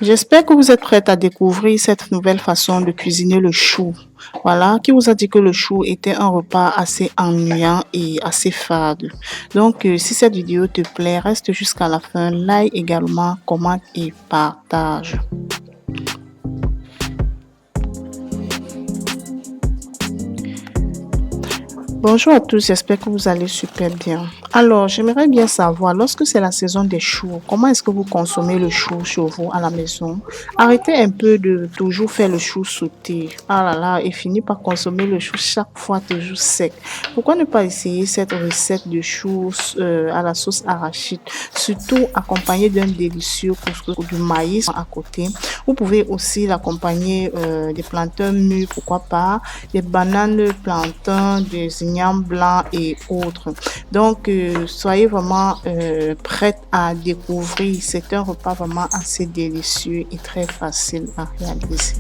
J'espère que vous êtes prête à découvrir cette nouvelle façon de cuisiner le chou. Voilà, qui vous a dit que le chou était un repas assez ennuyant et assez fade. Donc, si cette vidéo te plaît, reste jusqu'à la fin, like également, commente et partage. Bonjour à tous, j'espère que vous allez super bien. Alors, j'aimerais bien savoir, lorsque c'est la saison des choux, comment est-ce que vous consommez le chou chez vous à la maison? Arrêtez un peu de toujours faire le chou sauté. Ah là là, et finissez par consommer le chou chaque fois toujours sec. Pourquoi ne pas essayer cette recette de chou à la sauce arachide, surtout accompagné d'un délicieux couscous ou du maïs à côté. Vous pouvez aussi l'accompagner des plantains mûrs, pourquoi pas, des bananes, plantains, des ignames blancs et autres. Donc, soyez vraiment prête à découvrir. C'est un repas vraiment assez délicieux et très facile à réaliser.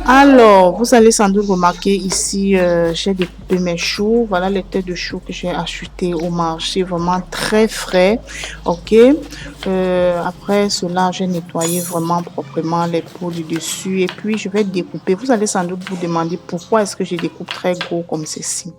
Alors, vous allez sans doute remarquer ici, j'ai découpé mes choux. Voilà les têtes de choux que j'ai achetées au marché, vraiment très frais. Ok. Après cela, j'ai nettoyé vraiment proprement les peaux du dessus et puis je vais découper. Vous allez sans doute vous demander pourquoi est-ce que je découpe très gros comme ceci.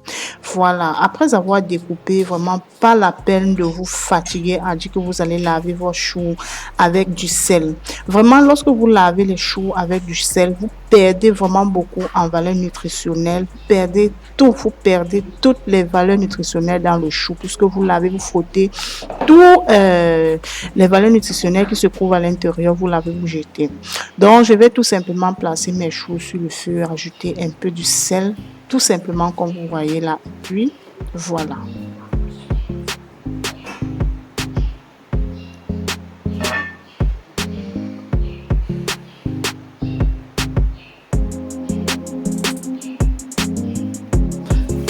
Voilà. Après avoir découpé, vraiment pas la peine de vous fatiguer à dire que vous allez laver vos choux avec du sel. Vraiment, lorsque vous lavez les choux avec du sel, vous perdez vraiment beaucoup en valeur nutritionnelle. Vous perdez tout, vous perdez toutes les valeurs nutritionnelles dans le chou puisque vous lavez, vous frottez tout les valeurs nutritionnelles qui se trouvent à l'intérieur, vous lavez, vous jetez. Donc, je vais tout simplement placer mes choux sur le feu, rajouter un peu du sel, tout simplement comme vous voyez là. Puis, voilà.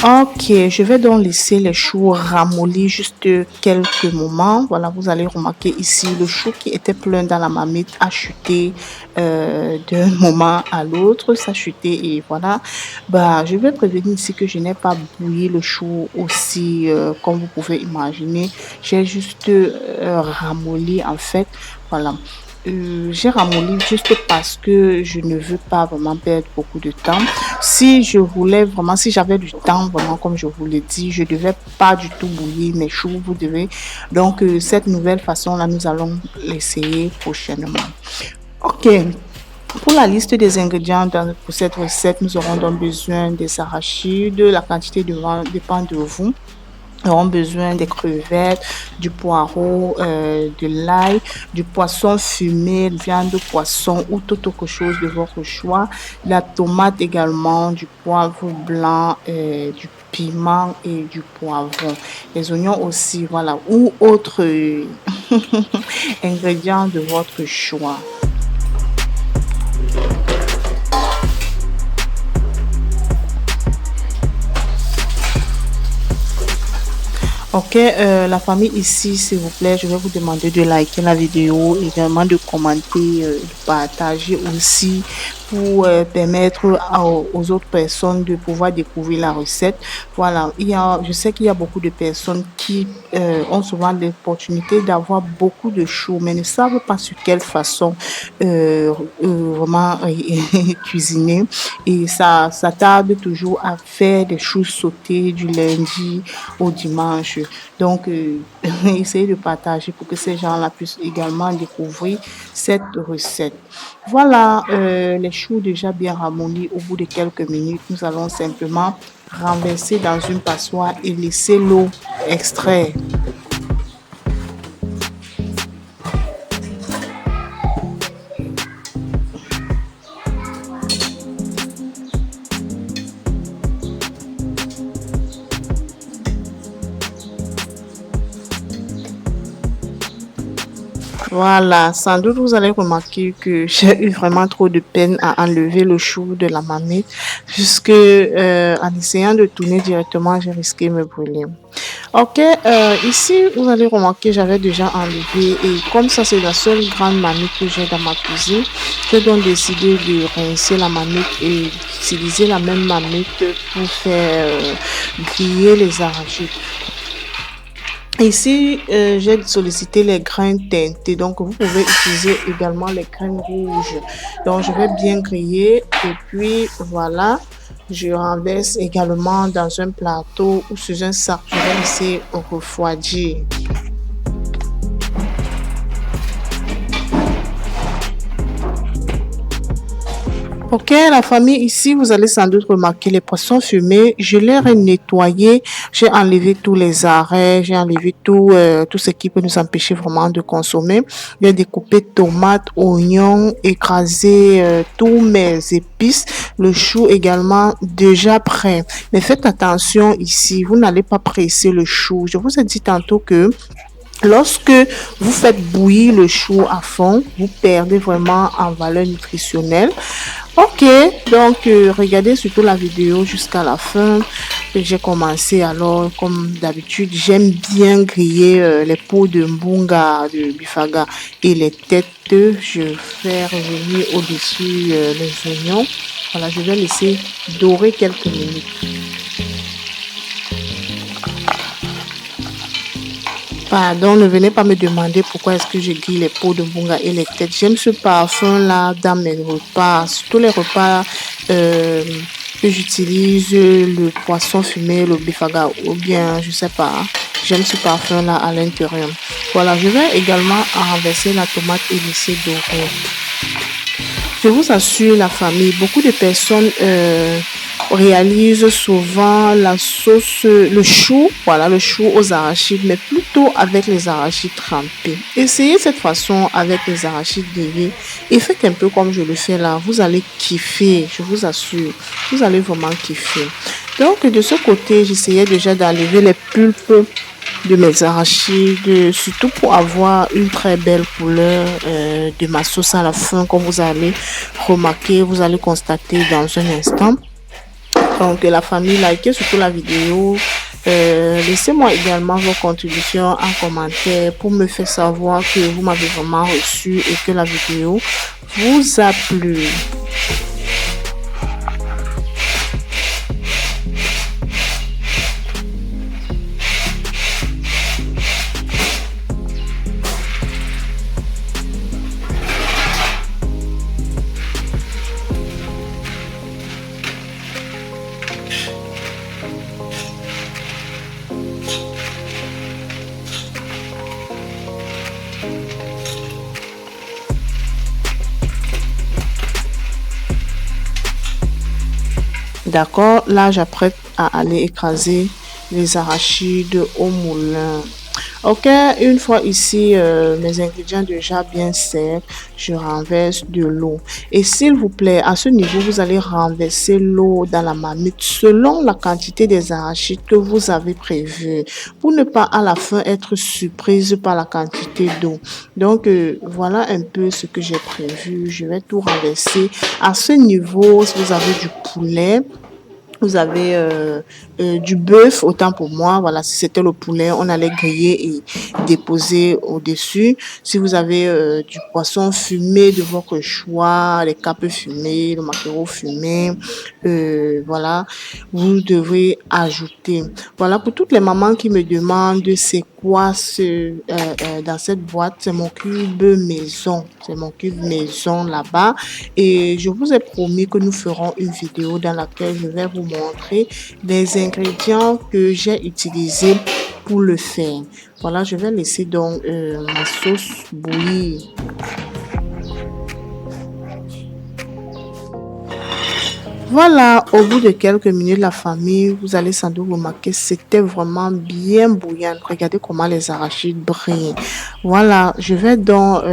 Ok, je vais donc laisser les choux ramollir juste quelques moments. Voilà, vous allez remarquer ici le chou qui était plein dans la marmite a chuté d'un moment à l'autre. Ça a chuté et voilà. Bah, je vais prévenir ici que je n'ai pas bouilli le chou aussi comme vous pouvez imaginer. J'ai juste ramolli en fait. Voilà. J'ai ramolli juste parce que je ne veux pas vraiment perdre beaucoup de temps. Si je voulais vraiment, si j'avais du temps, vraiment, comme je vous l'ai dit, je ne devais pas du tout bouillir mes choux, vous devez. Donc, cette nouvelle façon-là, nous allons l'essayer prochainement. Ok. Pour la liste des ingrédients pour cette recette, nous aurons donc besoin des arachides. La quantité dépend de vous. Nous aurons besoin des crevettes, du poireau, de l'ail, du poisson fumé, viande de poisson ou toute autre chose de votre choix. La tomate également, du poivre blanc, du piment et du poivron. Les oignons aussi, voilà, ou autres ingrédients de votre choix. Ok, la famille ici, s'il vous plaît, je vais vous demander de liker la vidéo, également de commenter, de partager aussi pour permettre aux autres personnes de pouvoir découvrir la recette. Voilà, je sais qu'il y a beaucoup de personnes qui ont souvent l'opportunité d'avoir beaucoup de choux, mais ne savent pas sur quelle façon vraiment cuisiner. Et ça tarde toujours à faire des choux sautés du lundi au dimanche. Donc, essayez de partager pour que ces gens-là puissent également découvrir cette recette. Voilà, les choux déjà bien ramollis. Au bout de quelques minutes, nous allons simplement renverser dans une passoire et laisser l'eau extraire. Voilà, sans doute vous allez remarquer que j'ai eu vraiment trop de peine à enlever le chou de la marmite, puisque en essayant de tourner directement, j'ai risqué de me brûler. Ok, ici vous allez remarquer j'avais déjà enlevé et comme ça c'est la seule grande marmite que j'ai dans ma cuisine, j'ai donc décidé de rincer la marmite et utiliser la même marmite pour faire griller les arachides. Ici, j'ai sollicité les grains teintés, donc vous pouvez utiliser également les grains rouges. Donc, je vais bien griller et puis voilà, je renverse également dans un plateau ou sur un sac. Je vais laisser refroidir. Ok, la famille, ici, vous allez sans doute remarquer les poissons fumés. Je les ai nettoyés. J'ai enlevé tous les arrêts. J'ai enlevé tout ce qui peut nous empêcher vraiment de consommer. J'ai découpé tomates, oignons, écrasé tous mes épices. Le chou également déjà prêt. Mais faites attention ici. Vous n'allez pas presser le chou. Je vous ai dit tantôt que lorsque vous faites bouillir le chou à fond, vous perdez vraiment en valeur nutritionnelle. Ok, donc regardez surtout la vidéo jusqu'à la fin. J'ai commencé alors, comme d'habitude, j'aime bien griller les peaux de mbunga, de bifaga et les têtes. Je fais revenir au-dessus les oignons. Voilà, je vais laisser dorer quelques minutes. Pardon, ne venez pas me demander pourquoi est-ce que je grille les peaux de bunga et les têtes. J'aime ce parfum-là dans mes repas. Sur tous les repas que j'utilise, le poisson fumé, le bifaga ou bien, je sais pas, j'aime ce parfum-là à l'intérieur. Voilà, je vais également renverser la tomate et laisser dorer. Je vous assure, la famille, beaucoup de personnes réalisent souvent la sauce, le chou, voilà, le chou aux arachides, mais plutôt avec les arachides trempés. Essayez cette façon avec les arachides grillés et faites un peu comme je le fais là. Vous allez kiffer, je vous assure. Vous allez vraiment kiffer. Donc, de ce côté, j'essayais déjà d'enlever les pulpes de mes arachides, surtout pour avoir une très belle couleur de ma sauce à la fin, comme vous allez remarquer, vous allez constater dans un instant. Donc, la famille, likez surtout la vidéo. Laissez-moi également vos contributions en commentaire pour me faire savoir que vous m'avez vraiment reçu et que la vidéo vous a plu. D'accord, là j'apprête à aller écraser les arachides au moulin. Ok, une fois ici mes ingrédients déjà bien secs, je renverse de l'eau. Et s'il vous plaît, à ce niveau, vous allez renverser l'eau dans la marmite selon la quantité des arachides que vous avez prévu pour ne pas à la fin être surprise par la quantité d'eau. Donc voilà un peu ce que j'ai prévu. Je vais tout renverser. À ce niveau, si vous avez du poulet, vous avez du bœuf, autant pour moi. Voilà, si c'était le poulet, on allait griller et déposer au-dessus. Si vous avez du poisson fumé de votre choix, les capes fumées, le maquereau fumé, voilà, vous devrez ajouter. Voilà, pour toutes les mamans qui me demandent c'est quoi dans cette boîte, c'est mon cube maison. C'est mon cube maison là-bas. Et je vous ai promis que nous ferons une vidéo dans laquelle je vais vous montrer les ingrédients que j'ai utilisés pour le faire. Voilà, je vais laisser donc ma sauce bouillir. Voilà, au bout de quelques minutes, la famille, vous allez sans doute remarquer, c'était vraiment bien bouillant. Regardez comment les arachides brillent. Voilà, je vais donc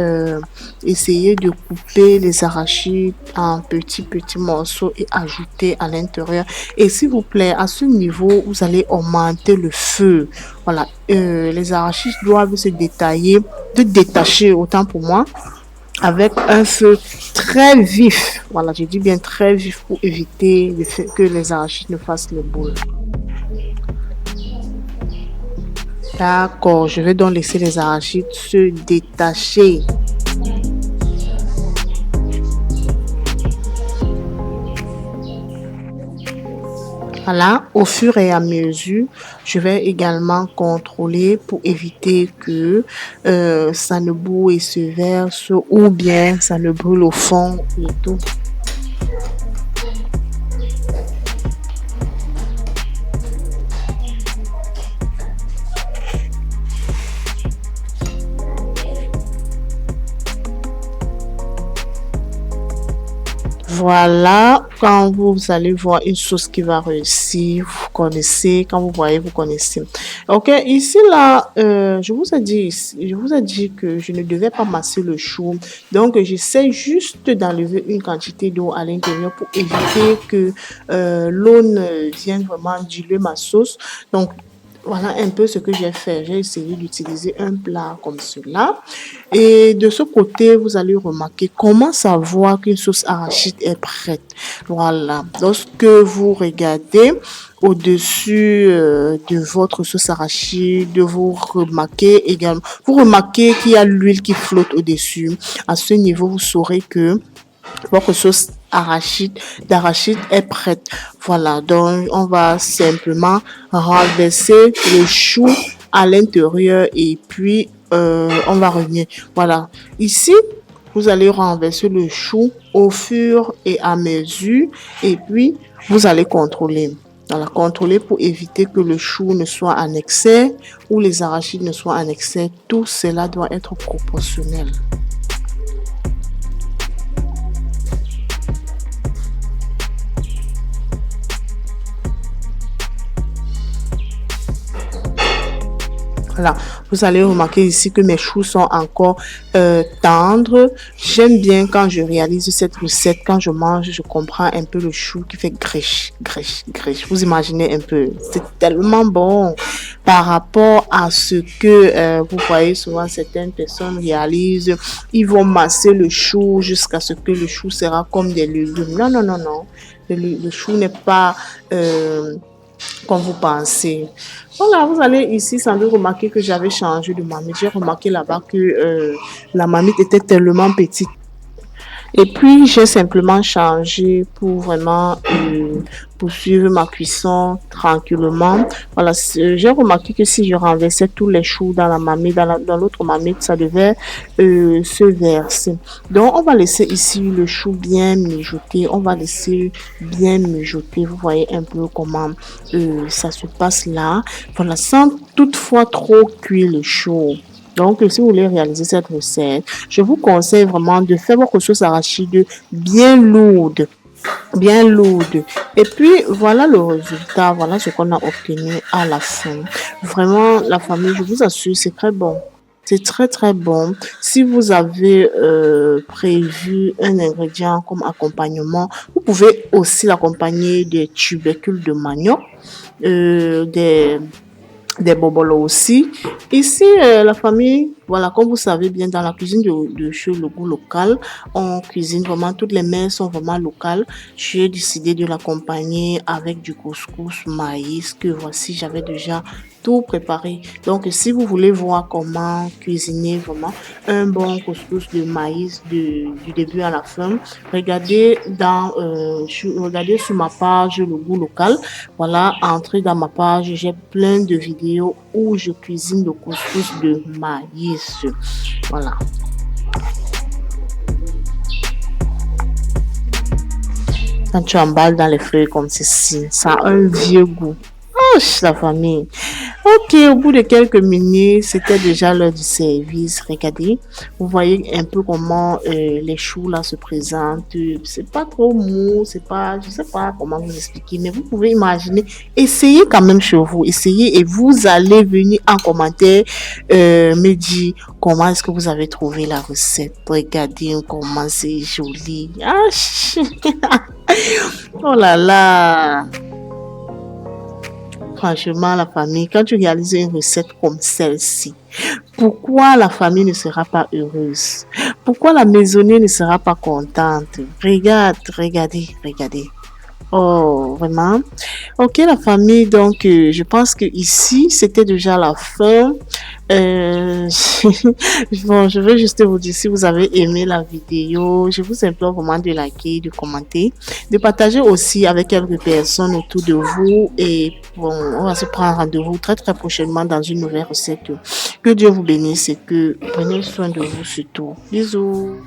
essayer de couper les arachides en petits morceaux et ajouter à l'intérieur. Et s'il vous plaît, à ce niveau, vous allez augmenter le feu. Voilà, les arachides doivent se détacher autant pour moi, avec un feu très vif. Voilà, je dis bien très vif pour éviter le fait que les arachides ne fassent le boule. D'accord, je vais donc laisser les arachides se détacher. Voilà, au fur et à mesure, je vais également contrôler pour éviter que ça ne boue et se verse ou bien ça ne brûle au fond et tout. Voilà, quand vous allez voir une sauce qui va réussir, vous connaissez, quand vous voyez, vous connaissez. Ok, ici là, je vous ai dit que je ne devais pas masser le chou. Donc, j'essaie juste d'enlever une quantité d'eau à l'intérieur pour éviter que l'eau ne vienne vraiment diluer ma sauce. Donc, voilà un peu ce que j'ai fait. J'ai essayé d'utiliser un plat comme cela. Et de ce côté, vous allez remarquer comment savoir qu'une sauce arachide est prête. Voilà. Lorsque vous regardez au-dessus de votre sauce arachide, vous remarquez qu'il y a l'huile qui flotte au-dessus. À ce niveau, vous saurez que votre sauce d'arachide est prête. Voilà, donc on va simplement renverser le chou à l'intérieur et puis on va revenir. Voilà, ici, vous allez renverser le chou au fur et à mesure et puis vous allez contrôler. Voilà, contrôler pour éviter que le chou ne soit en excès ou les arachides ne soient en excès. Tout cela doit être proportionnel. Voilà, vous allez remarquer ici que mes choux sont encore tendres. J'aime bien quand je réalise cette recette, quand je mange, je comprends un peu le chou qui fait grèche, grèche, grèche. Vous imaginez un peu, c'est tellement bon par rapport à ce que vous voyez souvent certaines personnes réalisent. Ils vont masser le chou jusqu'à ce que le chou sera comme des légumes. Non, non, non, non. Le chou n'est pas comme vous pensez. Voilà, vous allez ici sans doute remarquer que j'avais changé de marmite. J'ai remarqué là-bas que la marmite était tellement petite. Et puis, j'ai simplement changé pour vraiment poursuivre ma cuisson tranquillement. Voilà, j'ai remarqué que si je renversais tous les choux dans la marmite, dans l'autre marmite, ça devait se verser. Donc, on va laisser ici le chou bien mijoter. On va laisser bien mijoter. Vous voyez un peu comment ça se passe là. Voilà, sans toutefois trop cuire le chou. Donc, si vous voulez réaliser cette recette, je vous conseille vraiment de faire votre sauce arachide bien lourde. Bien lourde. Et puis, voilà le résultat. Voilà ce qu'on a obtenu à la fin. Vraiment, la famille, je vous assure, c'est très bon. C'est très très bon. Si vous avez prévu un ingrédient comme accompagnement, vous pouvez aussi l'accompagner des tubercules de manioc, des bobolos aussi. Ici, la famille, voilà, comme vous savez bien, dans la cuisine de chez le goût local, on cuisine vraiment, toutes les mères sont vraiment locales. J'ai décidé de l'accompagner avec du couscous maïs que voici, j'avais déjà tout préparé. Donc, si vous voulez voir comment cuisiner vraiment un bon couscous de maïs du début à la fin, regardez sur ma page Le Goût Local. Voilà, entrez dans ma page, j'ai plein de vidéos où je cuisine le couscous de maïs. Voilà. Quand tu emballes dans les feuilles comme ceci, ça a un vieux goût. Oh, la famille. Ok, au bout de quelques minutes, c'était déjà l'heure du service. Regardez, vous voyez un peu comment les choux là se présentent. C'est pas trop mou, c'est pas, je sais pas comment vous expliquer, mais vous pouvez imaginer. Essayez quand même chez vous, essayez et vous allez venir en commentaire me dire comment est-ce que vous avez trouvé la recette. Regardez comment c'est joli. Ah, oh là là. Franchement, la famille, quand tu réalises une recette comme celle-ci, pourquoi la famille ne sera pas heureuse? Pourquoi la maisonnée ne sera pas contente? Regardez. Oh, vraiment. Ok, la famille, donc je pense que ici, c'était déjà la fin. Bon, je veux juste vous dire, si vous avez aimé la vidéo, je vous implore vraiment de liker, de commenter, de partager aussi avec quelques personnes autour de vous. Et bon, on va se prendre rendez-vous très très prochainement dans une nouvelle recette. Que Dieu vous bénisse et que prenez soin de vous surtout. Bisous.